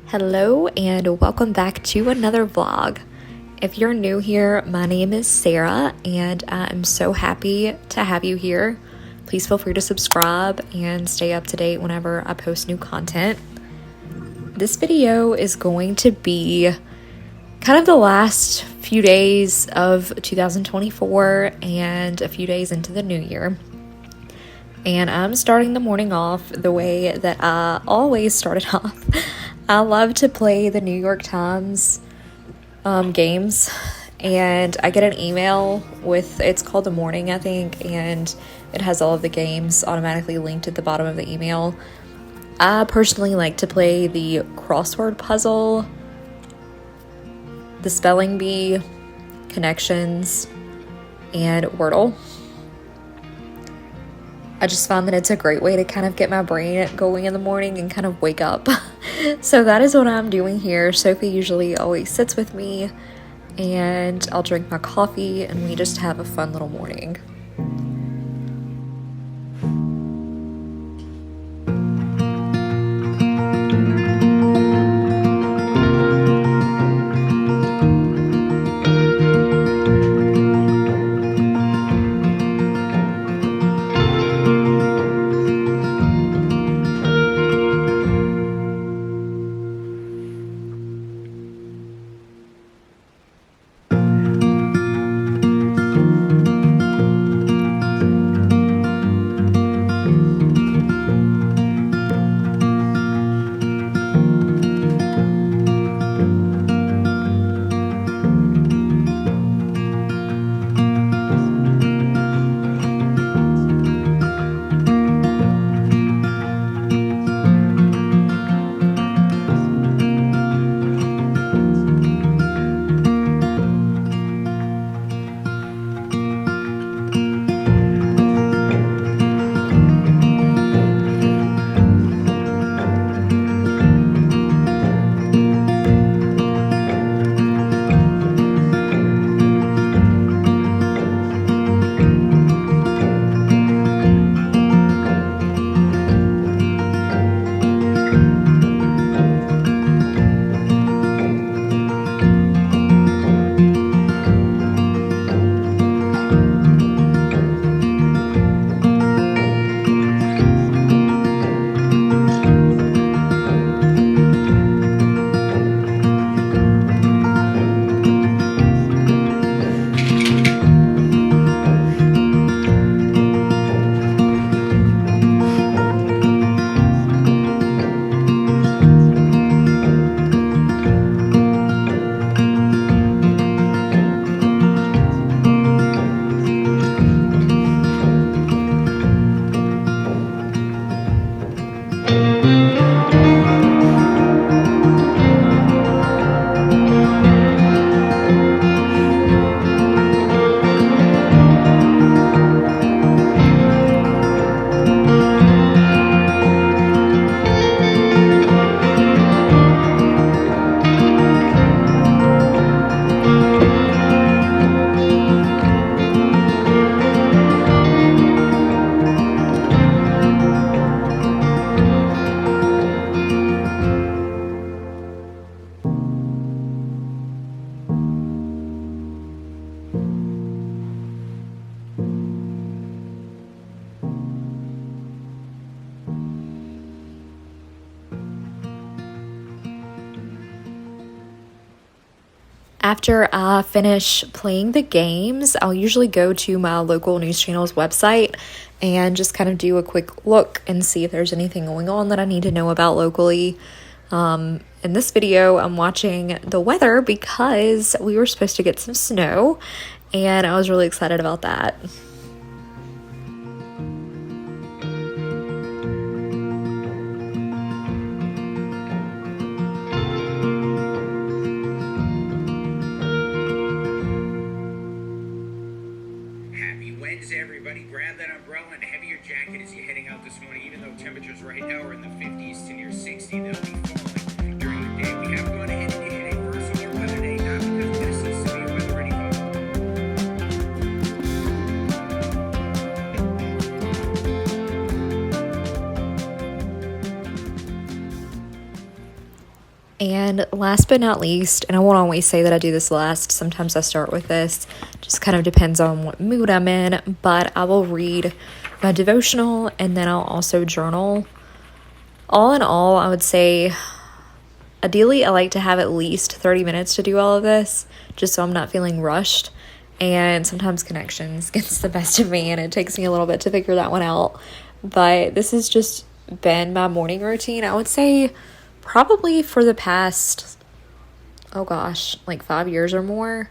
Hello and welcome back to another vlog. If you're new here, my name is Sarah and I'm so happy to have you here. Please feel free to subscribe and stay up to date whenever I post new content. This video is going to be kind of the last few days of 2024 and a few days into the new year. And I'm starting the morning off the way that I always started off. I love to play the New York Times games, and I get an email with, it's called The Morning, I think, and it has all of the games automatically linked at the bottom of the email. I personally like to play the crossword puzzle, the spelling bee, connections, and Wordle. I just found that it's a great way to kind of get my brain going in the morning and kind of wake up. So that is what I'm doing here. Sophie usually always sits with me and I'll drink my coffee and we just have a fun little morning. After I finish playing the games, I'll usually go to my local news channel's website and just kind of do a quick look and see if there's anything going on that I need to know about locally. In this video, I'm watching the weather because we were supposed to get some snow, and I was really excited about that. Everybody grab that umbrella and a heavier jacket as you're heading out this morning. Even though temperatures right now are in the 50s to near 60, they'll be falling during the day. We have gone ahead and hit a first alert weather day, not because this is severe weather anymore. And last but not least, and I won't always say that I do this last, sometimes I start with this, just kind of depends on what mood I'm in, but I will read my devotional and then I'll also journal. All in all, I would say ideally I like to have at least 30 minutes to do all of this, just so I'm not feeling rushed. And sometimes connections gets the best of me and it takes me a little bit to figure that one out. But this has just been my morning routine. I would say probably for the past, like 5 years or more.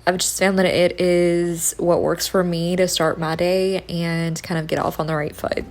I've just found that it is what works for me to start my day and kind of get off on the right foot.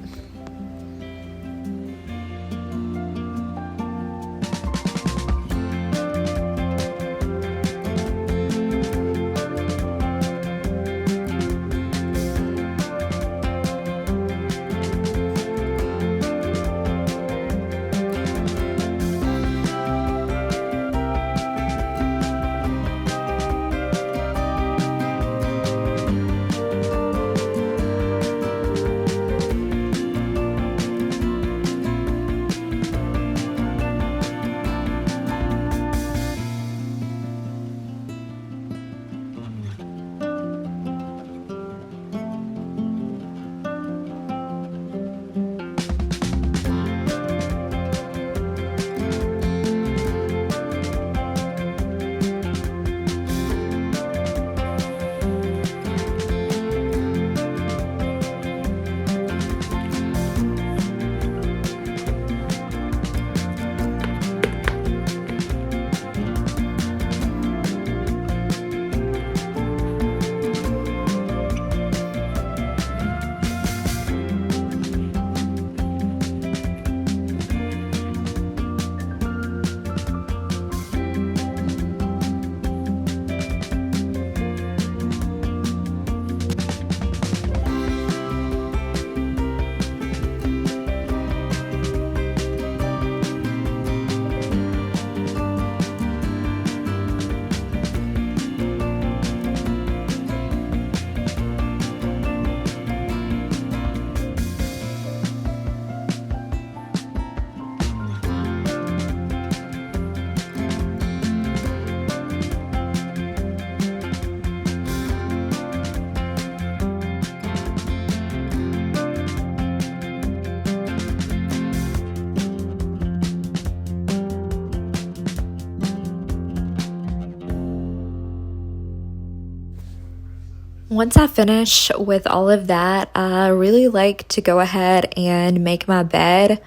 Once I finish with all of that, I really like to go ahead and make my bed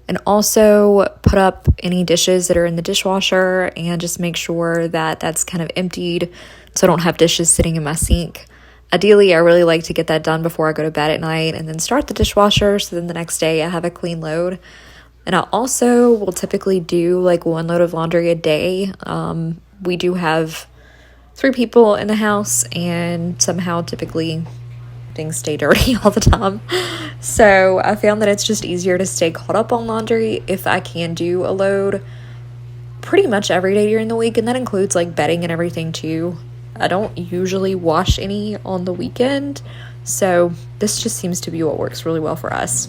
and also put up any dishes that are in the dishwasher and just make sure that that's kind of emptied so I don't have dishes sitting in my sink. Ideally, I really like to get that done before I go to bed at night and then start the dishwasher so then the next day I have a clean load. And I also will typically do like 1 load of laundry a day. We do have 3 people in the house and somehow typically things stay dirty all the time. So I found that it's just easier to stay caught up on laundry if I can do a load pretty much every day during the week, and that includes like bedding and everything too. I don't usually wash any on the weekend, so this just seems to be what works really well for us.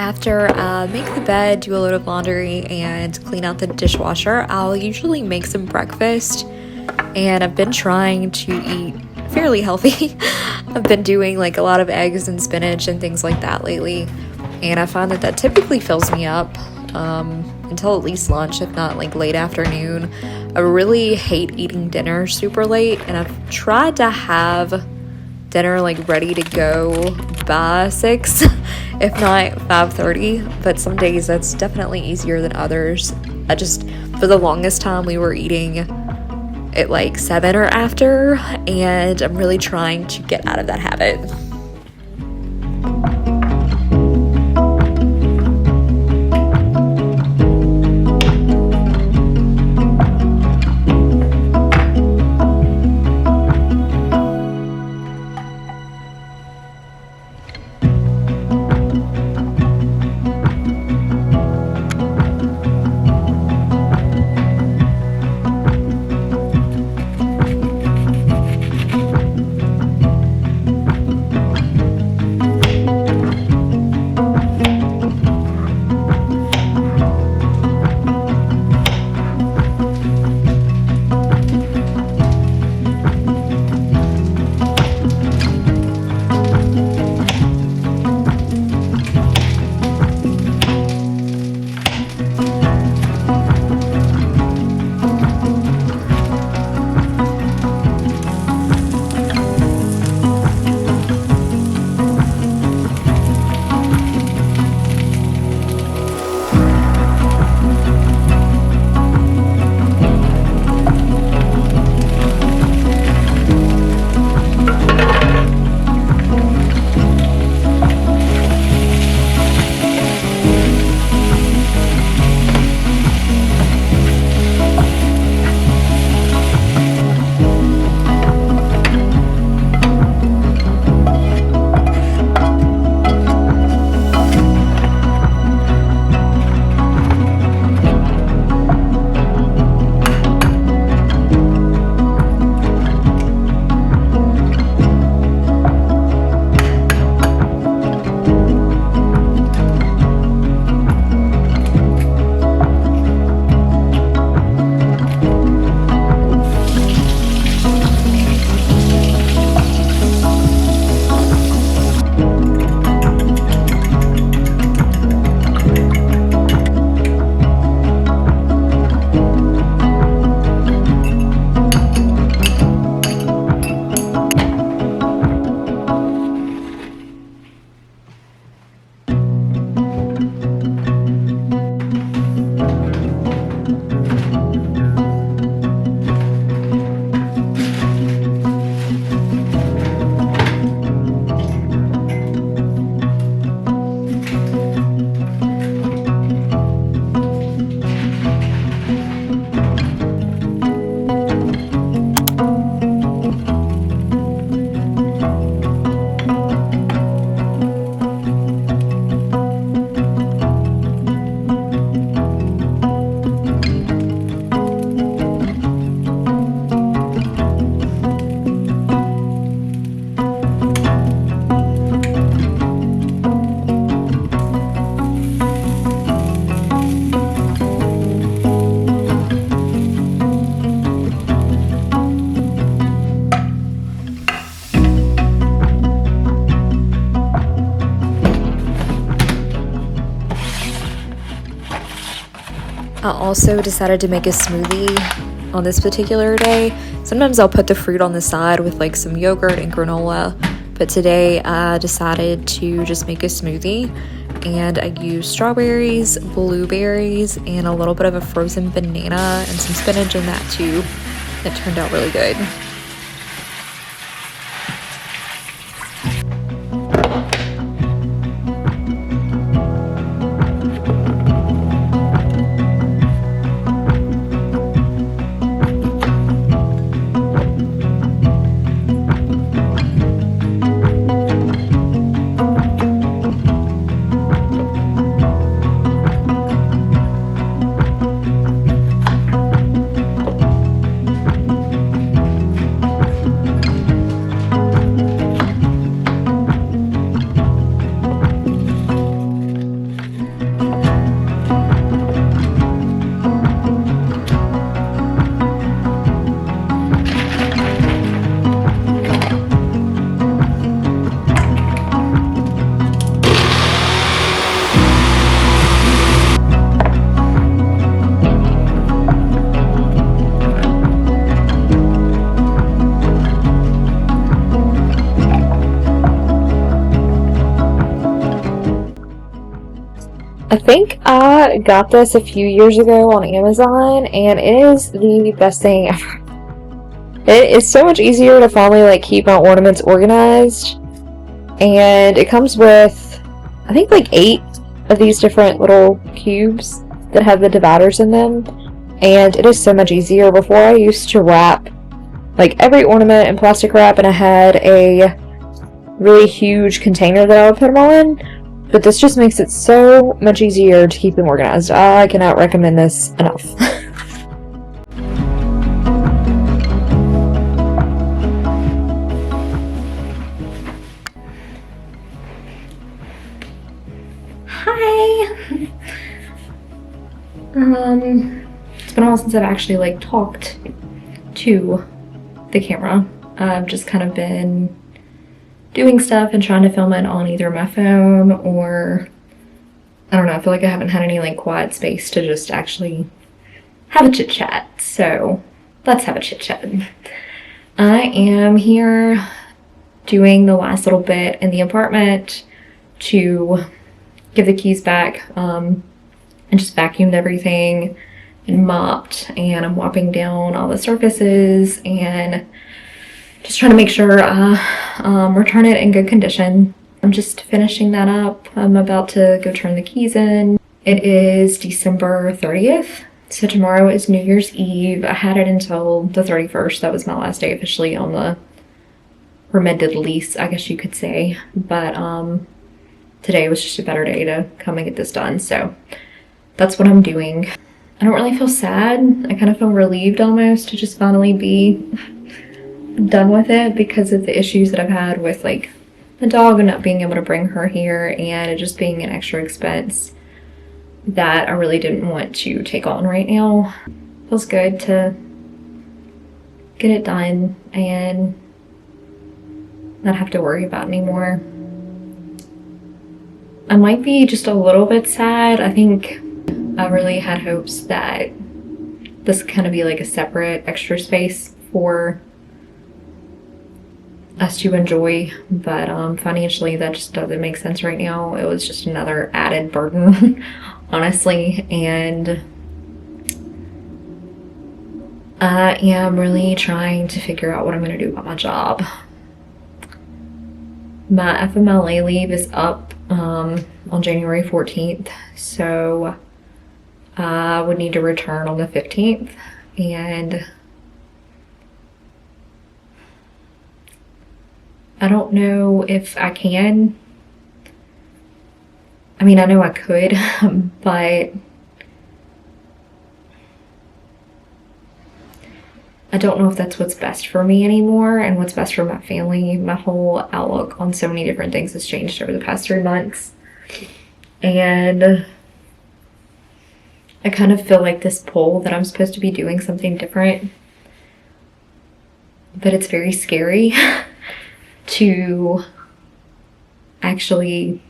After I make the bed, do a load of laundry, and clean out the dishwasher, I'll usually make some breakfast, and I've been trying to eat fairly healthy. I've been doing like a lot of eggs and spinach and things like that lately, and I find that typically fills me up until at least lunch, if not like late afternoon. I really hate eating dinner super late, and I've tried to have dinner like ready to go by 6 if not 5:30, but some days that's definitely easier than others. For the longest time we were eating at like 7 or after, and I'm really trying to get out of that habit. I also decided to make a smoothie on this particular day. Sometimes I'll put the fruit on the side with like some yogurt and granola, but today I decided to just make a smoothie, and I used strawberries, blueberries, and a little bit of a frozen banana and some spinach in that too. It turned out really good. I think I got this a few years ago on Amazon, and it is the best thing ever. It is so much easier to finally like keep my ornaments organized, and it comes with, I think, like 8 of these different little cubes that have the dividers in them, and it is so much easier. Before, I used to wrap like every ornament in plastic wrap, and I had a really huge container that I would put them all in. But this just makes it so much easier to keep them organized. I cannot recommend this enough. Hi! It's been a while since I've actually like talked to the camera. I've just kind of been doing stuff and trying to film it on either my phone or, I don't know, I feel like I haven't had any like quiet space to just actually have a chit chat. So let's have a chit chat. I am here doing the last little bit in the apartment to give the keys back, and just vacuumed everything and mopped, and I'm wiping down all the surfaces and just trying to make sure I return it in good condition. I'm just finishing that up. I'm about to go turn the keys in. It is December 30th, so tomorrow is New Year's Eve. I had it until the 31st. That was my last day officially on the remended lease, I guess you could say. But today was just a better day to come and get this done, so that's what I'm doing. I don't really feel sad. I kind of feel relieved almost to just finally be done with it because of the issues that I've had with like the dog and not being able to bring her here, and it just being an extra expense that I really didn't want to take on right now. Feels good to get it done and not have to worry about anymore. I might be just a little bit sad. I think I really had hopes that this could kind of be like a separate extra space for us to enjoy, but financially that just doesn't make sense right now. It was just another added burden, honestly, and I am really trying to figure out what I'm going to do about my job. My FMLA leave is up on January 14th, so I would need to return on the 15th, and I don't know if I can. I mean, I know I could, but I don't know if that's what's best for me anymore and what's best for my family. My whole outlook on so many different things has changed over the past 3 months. And I kind of feel like this pull that I'm supposed to be doing something different. But it's very scary to actually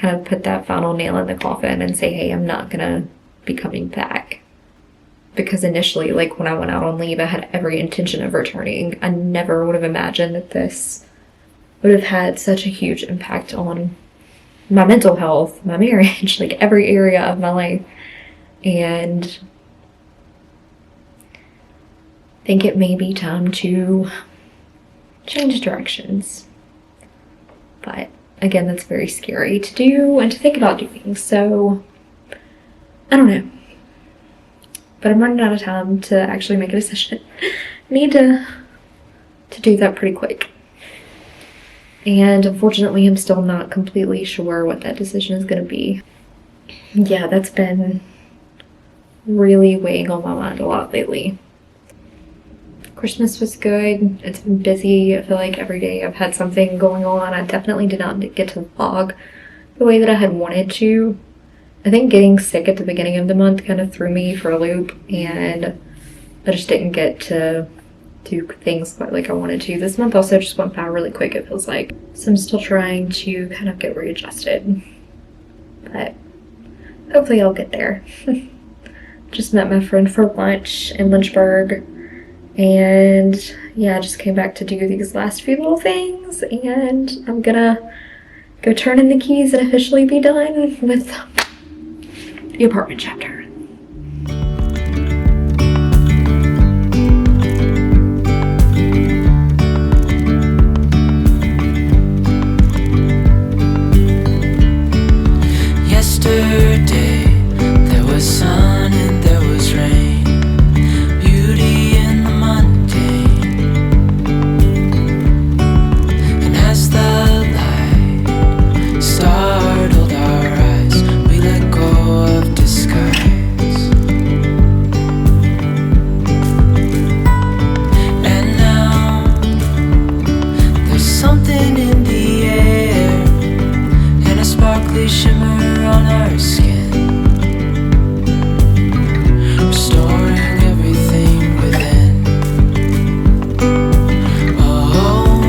kind of put that final nail in the coffin and say, hey, I'm not gonna be coming back. Because initially, like when I went out on leave, I had every intention of returning. I never would have imagined that this would have had such a huge impact on my mental health, my marriage, like every area of my life. And I think it may be time to change directions. But again, that's very scary to do and to think about doing. So I don't know. But I'm running out of time to actually make a decision. I need to do that pretty quick. And unfortunately, I'm still not completely sure what that decision is going to be. Yeah, that's been really weighing on my mind a lot lately. Christmas was good. It's been busy. I feel like every day I've had something going on. I definitely did not get to vlog the way that I had wanted to. I think getting sick at the beginning of the month kind of threw me for a loop, and I just didn't get to do things quite like I wanted to. This month also just went by really quick, it feels like. So I'm still trying to kind of get readjusted, but hopefully I'll get there. Just met my friend for lunch in Lynchburg, and yeah, I just came back to do these last few little things, and I'm gonna go turn in the keys and officially be done with the apartment chapter. Yesterday there was sun and there was rain, beauty in the mundane. And as the light startled our eyes, we let go of disguise. And now there's something in the air and a sparkly shimmer on our skin, restoring everything within. Oh,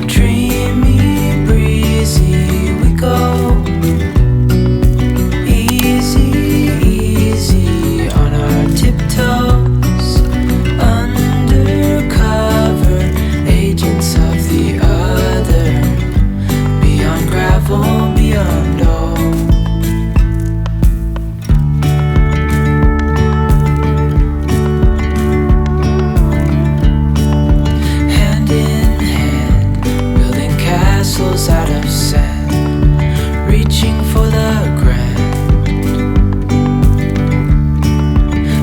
dreamy, breezy, we go. Easy, easy on our tiptoes, undercover agents of the other, beyond gravel, beyond all. Hand in hand, building castles out of sand, reaching for the grand.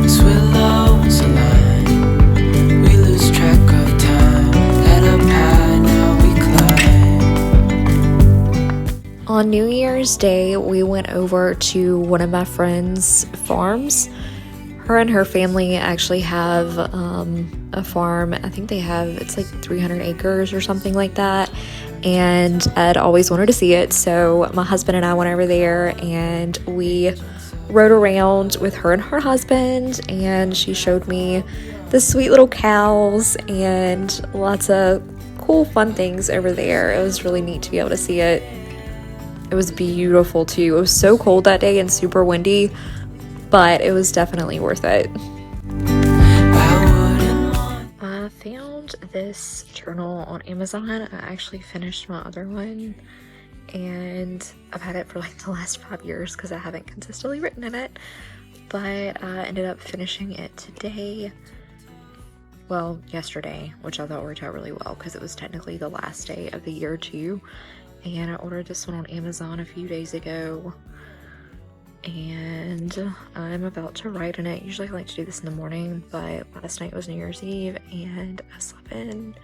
As willows align, we lose track of time. Head up high, now we climb. On New Year's Day, we went over to one of my friend's farms. Her and her family actually have a farm. I think it's like 300 acres or something like that. And I'd always wanted to see it. So my husband and I went over there and we rode around with her and her husband. And she showed me the sweet little cows and lots of cool, fun things over there. It was really neat to be able to see it. It was beautiful too. It was so cold that day and super windy, but it was definitely worth it. I found this journal on Amazon. I actually finished my other one, and I've had it for like the last 5 years because I haven't consistently written in it, but I ended up finishing it today. Well, yesterday, which I thought worked out really well because it was technically the last day of the year too. And I ordered this one on Amazon a few days ago, and I'm about to write in it. Usually I like to do this in the morning, but last night was New Year's Eve and I slept in,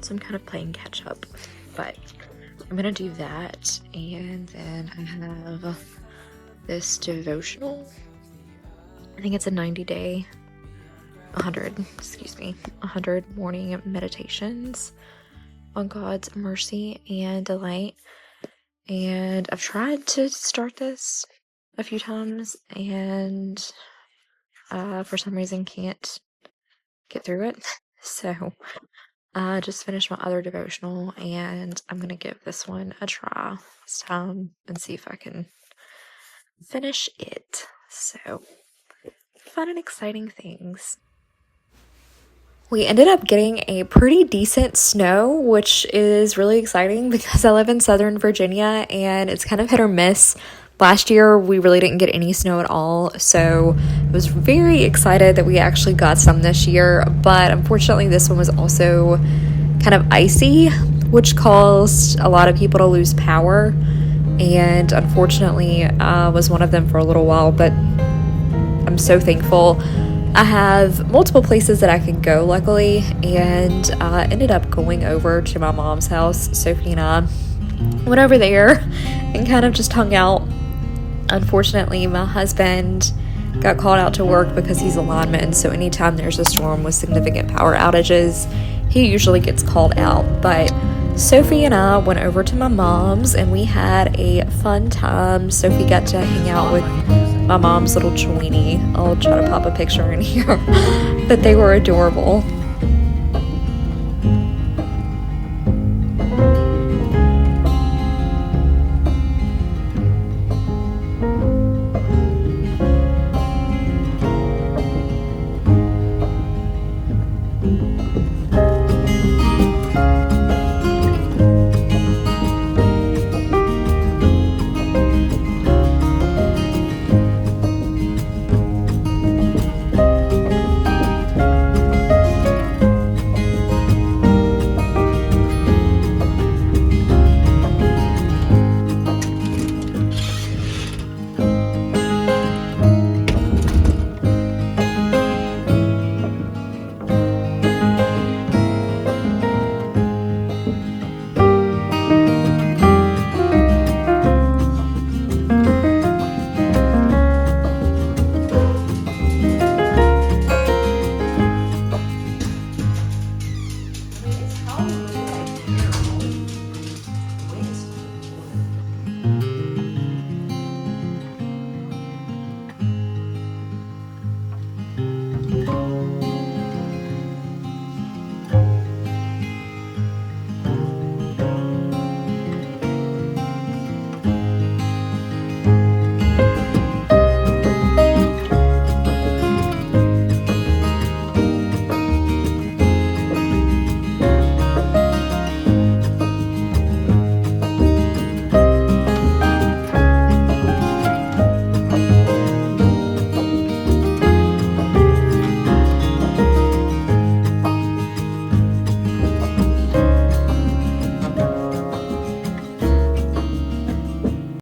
so I'm kind of playing catch up. But I'm gonna do that, and then I have this devotional. I think it's a 100 morning meditations on God's mercy and delight. And I've tried to start this a few times and for some reason can't get through it. So Just finished my other devotional, and I'm gonna give this one a try this time and see if I can finish it. So, fun and exciting things. We ended up getting a pretty decent snow, which is really exciting because I live in Southern Virginia and it's kind of hit or miss. Last year, we really didn't get any snow at all, so I was very excited that we actually got some this year, but unfortunately, this one was also kind of icy, which caused a lot of people to lose power, and unfortunately, I was one of them for a little while, but I'm so thankful. I have multiple places that I can go, luckily, and I ended up going over to my mom's house. Sophie and I went over there and kind of just hung out. Unfortunately, my husband got called out to work because he's a lineman, so anytime there's a storm with significant power outages, he usually gets called out. But Sophie and I went over to my mom's and we had a fun time. Sophie got to hang out with my mom's little Chiweenie. I'll try to pop a picture in here, but they were adorable.